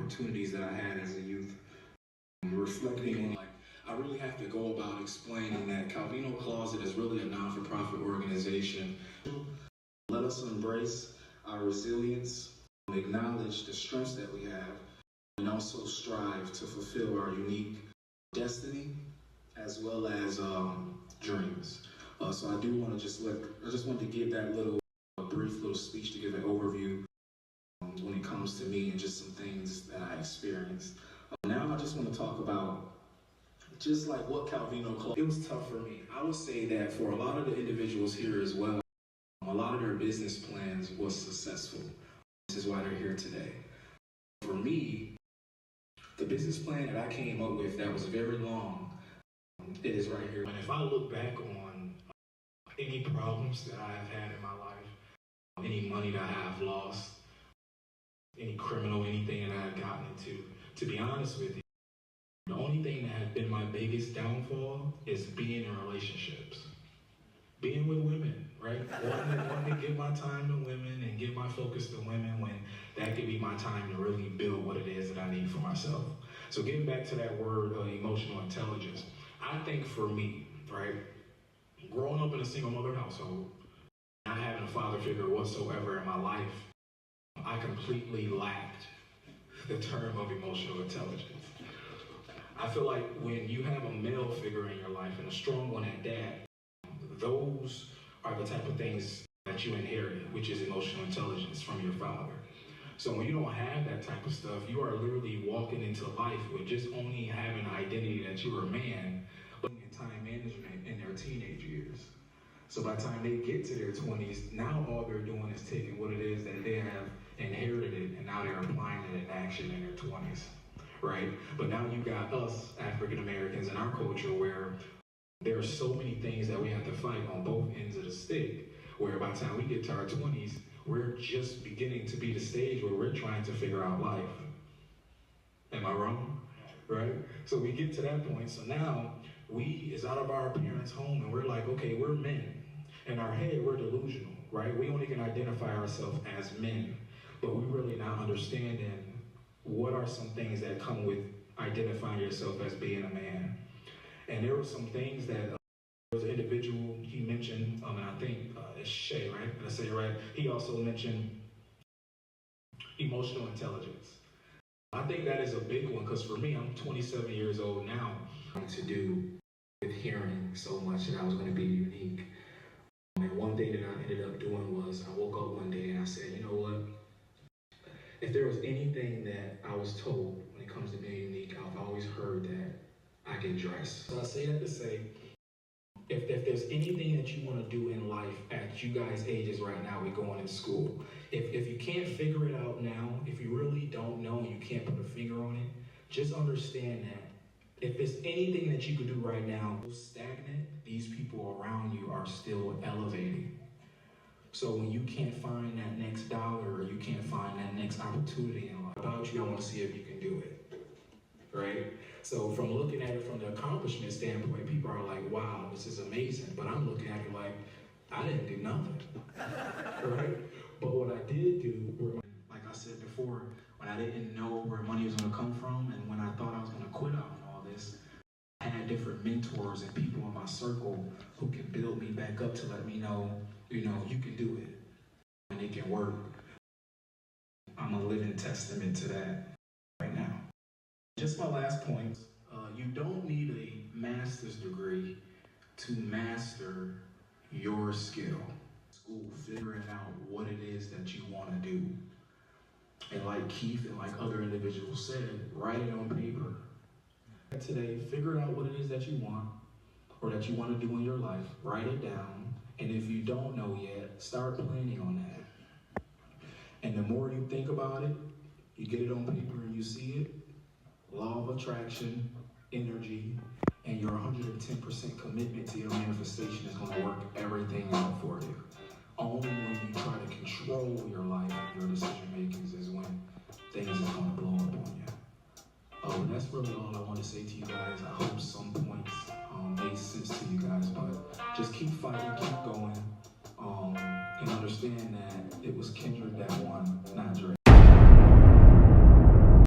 opportunities that I had as a youth. Reflecting on, like, I really have to go about explaining that Calvino Kloset is really a non-for-profit organization. Let us embrace our resilience, acknowledge the strengths that we have, and also strive to fulfill our unique destiny as well as dreams. So I do want to I just want to give that brief little speech to give an overview when it comes to me and just some things that I experienced. Now I just want to talk about just like what Calvino Kloset. It was tough for me. I would say that for a lot of the individuals here as well, a lot of their business plans was successful. This is why they're here today. For me, the business plan that I came up with that was very long, it is right here. And if I look back on any problems that I have had in my life, any money that I have lost, any criminal, anything that I have gotten into, to be honest with you, the only thing that has been my biggest downfall is being in relationships. Being with women, right? Wanting to give my time to women and give my focus to women when that could be my time to really build what it is that I need for myself. So getting back to that word, emotional intelligence, I think for me, right, growing up in a single mother household, not having a father figure whatsoever in my life, I completely lacked the term of emotional intelligence. I feel like when you have a male figure in your life and a strong one at that, those are the type of things that you inherit, which is emotional intelligence from your father. So when you don't have that type of stuff, you are literally walking into life with just only having an identity that you're a man, but in time management in their teenage years. So by the time they get to their 20s, now all they're doing is taking what it is that they have inherited and now they're applying it in action in their 20s, right? But now you got us African Americans in our culture where there are so many things that we have to fight on both ends of the stick, where by the time we get to our 20s, we're just beginning to be the stage where we're trying to figure out life. Am I wrong? Right? So we get to that point. So now we is out of our parents' home and we're like, okay, we're men. In our head, we're delusional, right? We only can identify ourselves as men, but we really not understanding what are some things that come with identifying yourself as being a man. And there were some things that there was an individual, he mentioned, and I think it's Shay, right? Did I say it right? He also mentioned emotional intelligence. I think that is a big one because for me, I'm 27 years old now. To do with hearing so much that I was going to be unique. And one thing that I ended up doing was I woke up one day and I said, you know what? If there was anything that I was told when it comes to being unique, I've always heard that I can dress. So I say that to say, if there's anything that you want to do in life at you guys' ages right now, we're going in school. If you can't figure it out now, if you really don't know and you can't put a finger on it, just understand that if there's anything that you can do right now, stagnant, these people around you are still elevating. So when you can't find that next dollar or you can't find that next opportunity in life, about you, I want to see if you can do it, right? So from looking at it from the accomplishment standpoint, people are like, wow, this is amazing. But I'm looking at it like, I didn't do nothing, right? But what I did do, like I said before, when I didn't know where money was going to come from and when I thought I was going to quit out on all this, I had different mentors and people in my circle who can build me back up to let me know, you can do it and it can work. I'm a living testament to that right now. Just my last point, you don't need a master's degree to master your skill. School, figuring out what it is that you want to do. And like Keith and like other individuals said, write it on paper. Today, figure out what it is that you want or that you want to do in your life, write it down, and if you don't know yet, start planning on that. And the more you think about it, you get it on paper and you see it, law of attraction, energy, and your 110% commitment to your manifestation is going to work everything out for you. Only when you try to control your life and your decision makings is when things are going to blow up on you. That's really all I want to say to you guys. I hope some points made sense to you guys, but just keep fighting, keep going, and understand that it was Kendrick that won, not Drake.